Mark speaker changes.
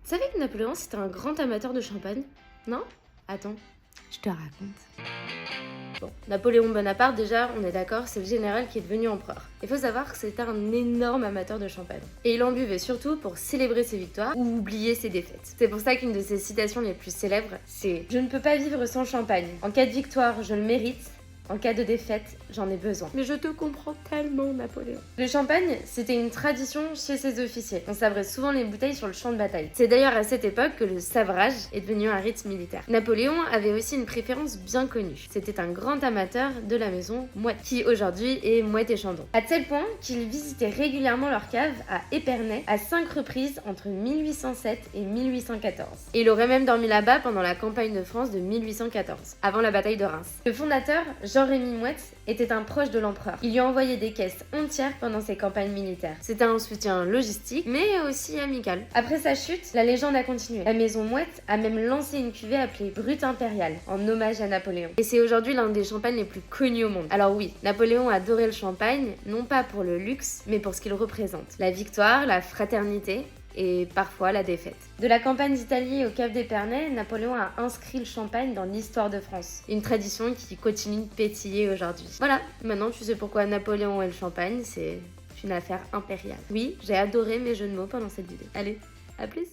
Speaker 1: Tu savais que Napoléon c'était un grand amateur de champagne? Non? Attends, je te raconte. Bon, Napoléon Bonaparte, déjà, on est d'accord, c'est le général qui est devenu empereur. Il faut savoir que c'était un énorme amateur de champagne. Et il en buvait surtout pour célébrer ses victoires ou oublier ses défaites. C'est pour ça qu'une de ses citations les plus célèbres, c'est « Je ne peux pas vivre sans champagne. En cas de victoire, je le mérite. En cas de défaite, j'en ai besoin. » Mais je te comprends tellement, Napoléon. Le champagne, c'était une tradition chez ses officiers. On sabrait souvent les bouteilles sur le champ de bataille. C'est d'ailleurs à cette époque que le savrage est devenu un rite militaire. Napoléon avait aussi une préférence bien connue. C'était un grand amateur de la maison Moët, qui aujourd'hui est Moët et Chandon. À tel point qu'il visitait régulièrement leur cave à Épernay à 5 reprises entre 1807 et 1814. Et il aurait même dormi là-bas pendant la campagne de France de 1814, avant la bataille de Reims. Le fondateur, Jean-Rémy Moët, était un proche de l'empereur. Il lui a envoyé des caisses entières pendant ses campagnes militaires. C'était un soutien logistique, mais aussi amical. Après sa chute, la légende a continué. La maison Moët a même lancé une cuvée appelée Brut Impérial, en hommage à Napoléon. Et c'est aujourd'hui l'un des champagnes les plus connus au monde. Alors oui, Napoléon adorait le champagne, non pas pour le luxe, mais pour ce qu'il représente. La victoire, la fraternité, et parfois la défaite. De la campagne d'Italie au Cap d'Épernay, Napoléon a inscrit le champagne dans l'histoire de France. Une tradition qui continue de pétiller aujourd'hui. Voilà, maintenant tu sais pourquoi Napoléon et le champagne, c'est une affaire impériale. Oui, j'ai adoré mes jeux de mots pendant cette vidéo. Allez, à plus!